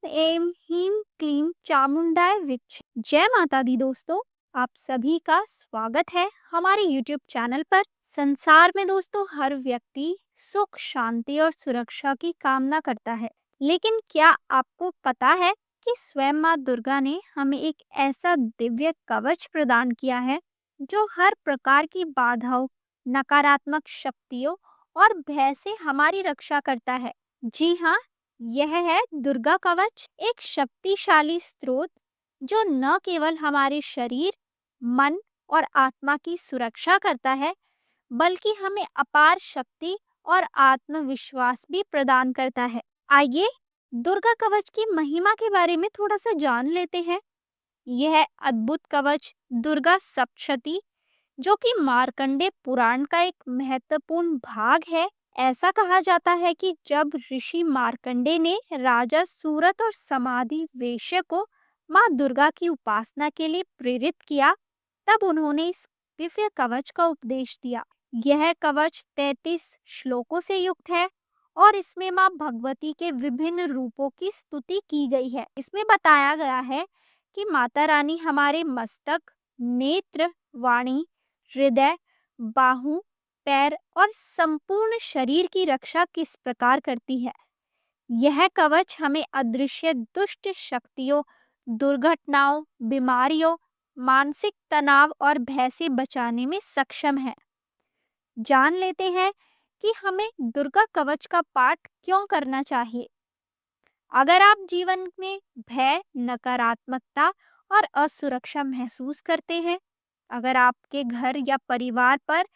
M ह्रीं क्लीं चामुंडाय विच। जय माता दी दोस्तों, आप सभी का स्वागत है हमारे YouTube चैनल पर। संसार में दोस्तों हर व्यक्ति सुख, शांति और सुरक्षा की कामना करता है, लेकिन क्या आपको पता है कि स्वयं माँ दुर्गा ने हमें एक ऐसा दिव्य कवच प्रदान किया है जो हर प्रकार की बाधाओं, नकारात्मक शक्तियों और भय से हमारी रक्षा करता है। जी हाँ, यह है दुर्गा कवच, एक शक्तिशाली स्रोत जो न केवल हमारे शरीर, मन और आत्मा की सुरक्षा करता है, बल्कि हमें अपार शक्ति और आत्मविश्वास भी प्रदान करता है। आइए दुर्गा कवच की महिमा के बारे में थोड़ा सा जान लेते हैं। यह अद्भुत कवच दुर्गा सप्तशती, जो कि मार्कंडे पुराण का एक महत्वपूर्ण भाग है। ऐसा कहा जाता है कि जब ऋषि मार्कंडे ने राजा सूरत और समाधि वेश्य को मां दुर्गा की उपासना के लिए प्रेरित किया, तब उन्होंने इस दिव्य कवच का उपदेश दिया। यह कवच 33 श्लोकों से युक्त है और इसमें मां भगवती के विभिन्न रूपों की स्तुति की गई है। इसमें बताया गया है कि माता रानी हमारे मस्तक, नेत्र, वाणी, हृदय, बाहु, पैर और संपूर्ण शरीर की रक्षा किस प्रकार करती है। यह कवच हमें अदृश्य दुष्ट शक्तियों, दुर्घटनाओं, बीमारियों, मानसिक तनाव और भय से बचाने में सक्षम है। जान लेते हैं कि हमें दुर्गा कवच का पाठ क्यों करना चाहिए। अगर आप जीवन में भय, नकारात्मकता और असुरक्षा महसूस करते हैं, अगर आपके घर या परिवार पर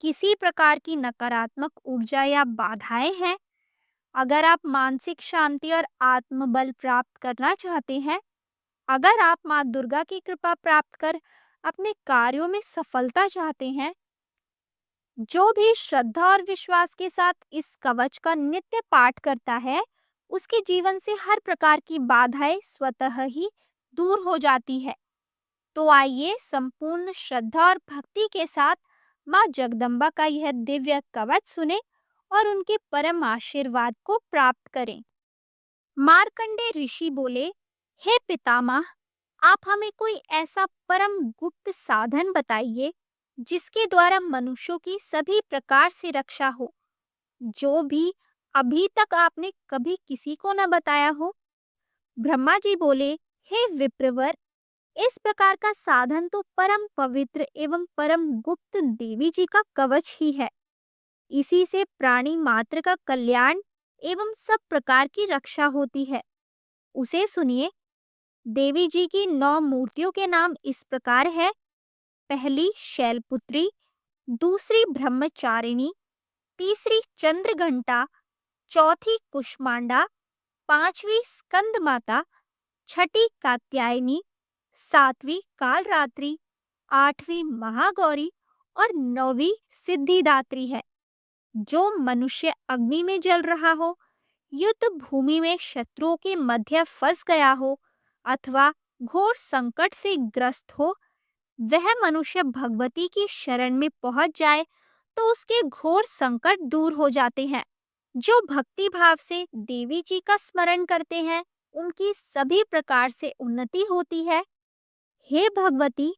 किसी प्रकार की नकारात्मक ऊर्जा या बाधाएं हैं, अगर आप मानसिक शांति और आत्मबल प्राप्त करना चाहते हैं, अगर आप माँ दुर्गा की कृपा प्राप्त कर अपने कार्यों में सफलता चाहते हैं, जो भी श्रद्धा और विश्वास के साथ इस कवच का नित्य पाठ करता है, उसके जीवन से हर प्रकार की बाधाएं स्वतः ही दूर हो जाती है। तो आइए संपूर्ण श्रद्धा और भक्ति के साथ माँ जगदम्बा का यह दिव्य कवच सुने और उनके परम आशीर्वाद को प्राप्त करें। मार्कंडे ऋषि बोले, हे पितामह, आप हमें कोई ऐसा परम गुप्त साधन बताइए जिसके द्वारा मनुष्यों की सभी प्रकार से रक्षा हो, जो भी अभी तक आपने कभी किसी को न बताया हो। ब्रह्मा जी बोले, हे विप्रवर, इस प्रकार का साधन तो परम पवित्र एवं परम गुप्त देवी जी का कवच ही है। इसी से प्राणी मात्र का कल्याण एवं सब प्रकार की रक्षा होती है। उसे सुनिए। देवी जी की 9 मूर्तियों के नाम इस प्रकार है। पहली शैलपुत्री, दूसरी ब्रह्मचारिणी, तीसरी चंद्रघंटा, चौथी कुष्मांडा, पांचवी स्कंद माता, छठी कात्यायनी, सातवीं कालरात्रि, आठवीं महागौरी और नौवीं सिद्धिदात्री है। जो मनुष्य अग्नि में जल रहा हो, युद्ध भूमि में शत्रुओं के मध्य फंस गया हो अथवा घोर संकट से ग्रस्त हो, वह मनुष्य भगवती की शरण में पहुंच जाए तो उसके घोर संकट दूर हो जाते हैं। जो भक्ति भाव से देवी जी का स्मरण करते हैं, उनकी सभी प्रकार से उन्नति होती है। हे भगवती,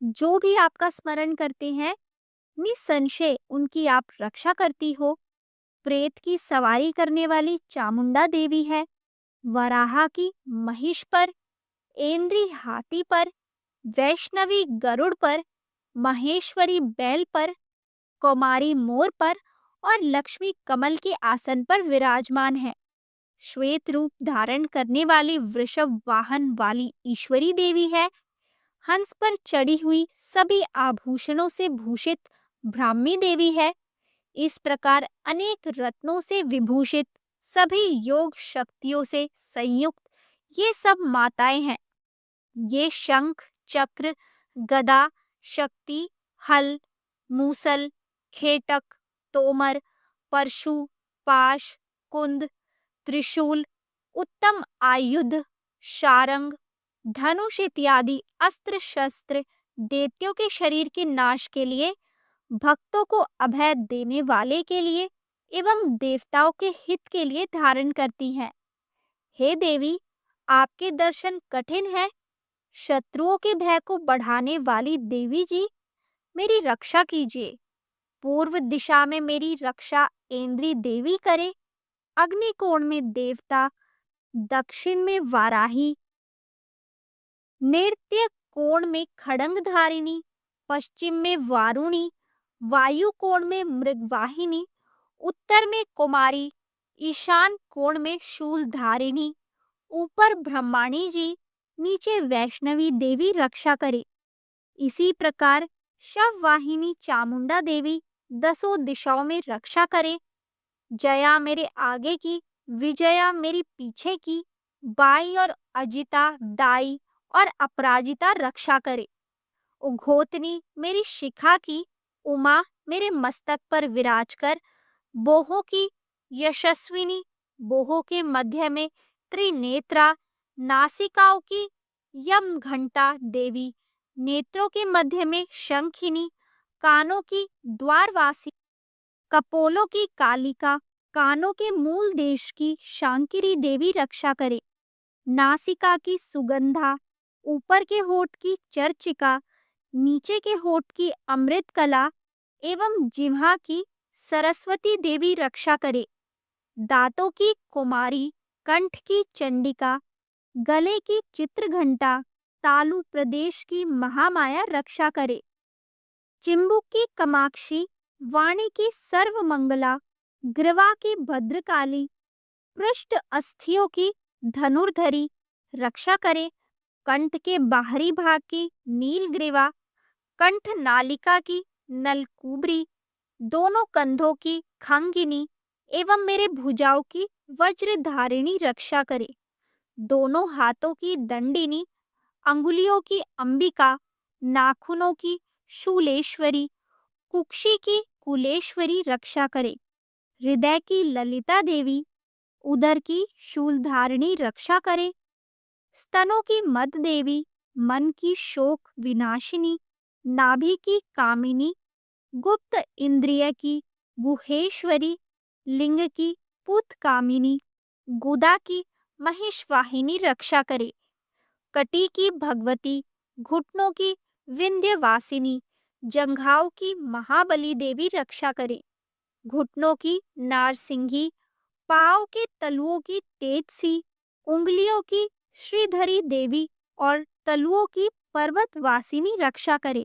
जो भी आपका स्मरण करते हैं, निसंशय उनकी आप रक्षा करती हो। प्रेत की सवारी करने वाली चामुंडा देवी है, वराहा की महिष पर, ऐन्द्री हाथी पर, वैष्णवी गरुड़ पर, महेश्वरी बैल पर, कौमारी मोर पर और लक्ष्मी कमल के आसन पर विराजमान है। श्वेत रूप धारण करने वाली वृषभ वाहन वाली ईश्वरी देवी है। हंस पर चढ़ी हुई सभी आभूषणों से भूषित ब्राह्मी देवी है। इस प्रकार अनेक रत्नों से विभूषित, सभी योग शक्तियों से संयुक्त ये सब माताएं हैं। ये शंख, चक्र, गदा, शक्ति, हल, मूसल, खेटक, तोमर, परशु, पाश, कुंद, त्रिशूल, उत्तम आयुध, शारंग, धनुष इत्यादि अस्त्र शस्त्र दैत्यों के शरीर के नाश के लिए, भक्तों को अभय देने वाले के लिए एवं देवताओं के हित के लिए धारण करती हैं। हे देवी, आपके दर्शन कठिन है। शत्रुओं के भय को बढ़ाने वाली देवी जी, मेरी रक्षा कीजिए। पूर्व दिशा में मेरी रक्षा इंद्री देवी करे। अग्निकोण में देवता, दक्षिण में वाराही, नैऋत्य कोण में खड़ंगधारिणी, पश्चिम में वारुणी, वायु कोण में मृगवाहिनी, उत्तर में कुमारी, ईशान कोण में शूलधारिणी, ऊपर ब्रह्माणी जी, नीचे वैष्णवी देवी रक्षा करे। इसी प्रकार शव वाहिनी चामुंडा देवी दसों दिशाओं में रक्षा करे। जया मेरे आगे की, विजया मेरी पीछे की, बाई और अजिता दाई और अपराजिता रक्षा करे। उघोतनी मेरी शिखा की, उमा मेरे मस्तक पर विराज कर, बोहो की यशस्विनी, बोहो के मध्य में त्रिनेत्रा, नासिकाओं की यम घंटा देवी, नेत्रों के मध्य में शंखिनी, कानों की द्वारवासी, कपोलों की कालिका, कानों के मूल देश की शांकिरी देवी रक्षा करे। नासिका की सुगंधा, ऊपर के होठ की चर्चिका, नीचे के होठ की अमृत कला एवं जिह्वा की सरस्वती देवी रक्षा करे। दांतों की कुमारी, कंठ की चंडिका, गले की चित्रघंटा, तालु प्रदेश की महामाया रक्षा करे। चिंबुक की कमाक्षी, वाणी की सर्वमंगला, ग्रीवा की भद्रकाली, पृष्ठ अस्थियों की धनुर्धरी रक्षा करे। कंठ के बाहरी भाग की नीलग्रीवा, कंठ नालिका की नलकूबरी, दोनों कंधों की खंगिनी एवं मेरे भुजाओं की वज्रधारिणी रक्षा करे। दोनों हाथों की दंडिनी, अंगुलियों की अंबिका, नाखूनों की शूलेश्वरी, कुक्षी की कुलेश्वरी रक्षा करे। हृदय की ललिता देवी, उदर की शूलधारिणी रक्षा करे। स्तनों की मद देवी, मन की शोक विनाशिनी, नाभि की कामिनी, गुप्त इंद्रिय की गुहेश्वरी, लिंग की पुत कामिनी, गुदा की महिषवाहिनी रक्षा करे। कटी की भगवती, घुटनों की विंध्यवासिनी, जंघाओं की महाबली देवी रक्षा करे। घुटनों की नारसिंगी, पाँव के तलुओं की तेजसी, उंगलियों की श्रीधरी देवी और तलुओं की पर्वतवासिनी रक्षा करे।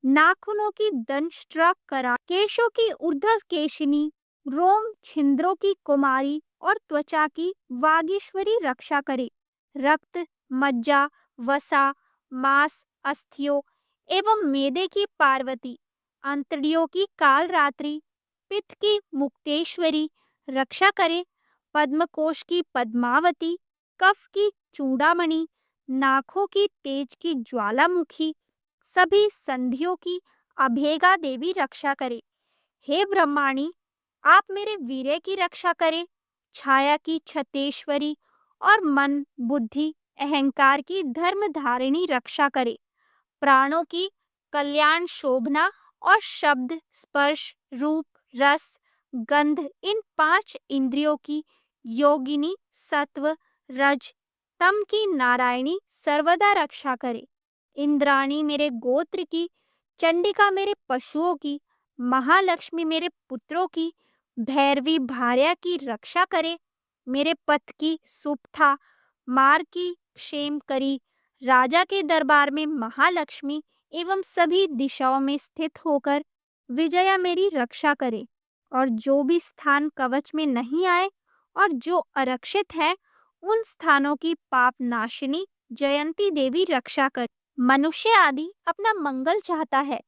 नाखूनों की दंष्ट्रा करा, केशों की ऊर्ध्व केशिनी, रोम छिंद्रों की कुमारी और त्वचा की वागीश्वरी रक्षा करे। रक्त, मज्जा, वसा, मांस, अस्थियों एवं मेदे की पार्वती, अंतड़ियों की कालरात्रि, पित्त की मुक्तेश्वरी रक्षा करे। पद्मकोश की पद्मावती, कफ की चूड़ामणि, नाखों की तेज की ज्वालामुखी, सभी संधियों की अभेगा देवी रक्षा करे। हे ब्रह्माणी, आप मेरे वीर्य की रक्षा करें। छाया की छतेश्वरी और मन, बुद्धि, अहंकार की धर्म धारिणी रक्षा करे। प्राणों की कल्याण शोभना और शब्द, स्पर्श, रूप, रस, गंध, इन पांच इंद्रियों की योगिनी, सत्व, रज, तम की नारायणी सर्वदा रक्षा करे। इंद्राणी मेरे गोत्र की, चंडिका मेरे पशुओं की, महालक्ष्मी मेरे पुत्रों की, भैरवी भार्या की रक्षा करे। मेरे पथ की सुप्था, मार की क्षेम करी, राजा के दरबार में महालक्ष्मी एवं सभी दिशाओं में स्थित होकर विजया मेरी रक्षा करे। और जो भी स्थान कवच में नहीं आए और जो अरक्षित है, उन स्थानों की पाप नाशिनी जयंती देवी रक्षा कर। मनुष्य आदि अपना मंगल चाहता है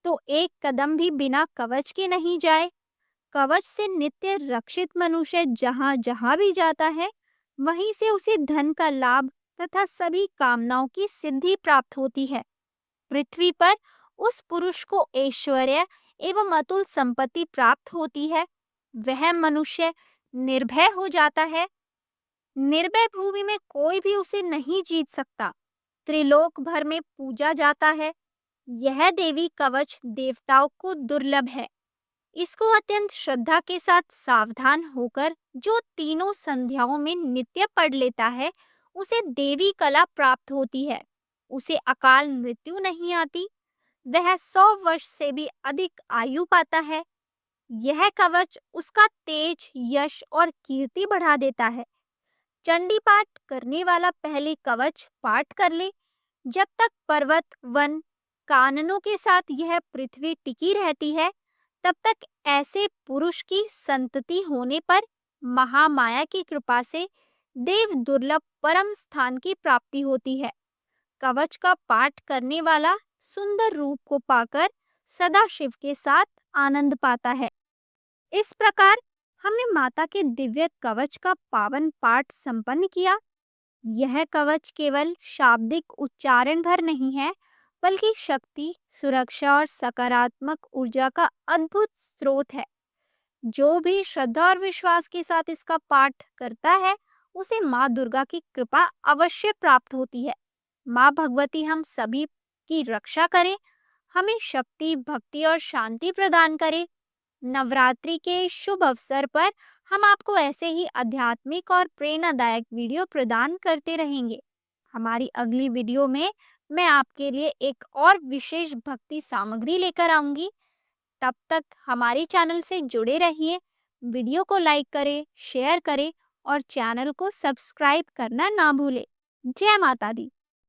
तो एक कदम भी बिना कवच के नहीं जाए। कवच से नित्य रक्षित मनुष्य जहाँ जहाँ भी जाता है, वहीं से उसे धन का लाभ तथा सभी कामनाओं की सिद्धि प्राप्त होती है। पृथ्वी पर उस पुरुष को ऐश्वर्य एवं अतुल संपत्ति प्राप्त होती है। वह मनुष्य निर्भय हो जाता है। निर्भय भूमि में कोई भी उसे नहीं जीत सकता। त्रिलोक भर में पूजा जाता है। यह देवी कवच देवताओं को दुर्लभ है। इसको अत्यंत श्रद्धा के साथ सावधान होकर जो तीनों संध्याओं में नित्य पढ़ लेता है, उसे देवी कला प्राप्त होती है। उसे अकाल मृत्यु नहीं आती। वह 100 वर्ष से भी अधिक आयु पाता है। यह कवच उसका तेज, यश और कीर्ति बढ़ा देता है। चंडी पाठ करने वाला पहले कवच पाठ कर ले। जब तक पर्वत, वन, काननों के साथ यह पृथ्वी टिकी रहती है, तब तक ऐसे पुरुष की संतति होने पर महामाया की कृपा से देव दुर्लभ परम स्थान की प्राप्ति होती है। कवच का पाठ करने वाला सुंदर रूप को पाकर सदा शिव के साथ आनंद पाता है। इस प्रकार हमने माता के दिव्य कवच का पावन पाठ संपन्न किया। यह कवच केवल शाब्दिक उच्चारण भर नहीं है, बल्कि शक्ति, सुरक्षा और सकारात्मक ऊर्जा का अद्भुत स्रोत है। जो भी श्रद्धा और विश्वास के साथ इसका पाठ करता है, उसे माँ दुर्गा की कृपा अवश्य प्राप्त होती है। माँ भगवती हम सभी की रक्षा करे, हमें शक्ति, भक्ति और शांति प्रदान करे। नवरात्रि के शुभ अवसर पर हम आपको ऐसे ही आध्यात्मिक और प्रेरणादायक वीडियो प्रदान करते रहेंगे। हमारी अगली वीडियो में मैं आपके लिए एक और विशेष भक्ति सामग्री लेकर आऊंगी। तब तक हमारे चैनल से जुड़े रहिए। वीडियो को लाइक करें, शेयर करें और चैनल को सब्सक्राइब करना ना भूलें। जय माता दी।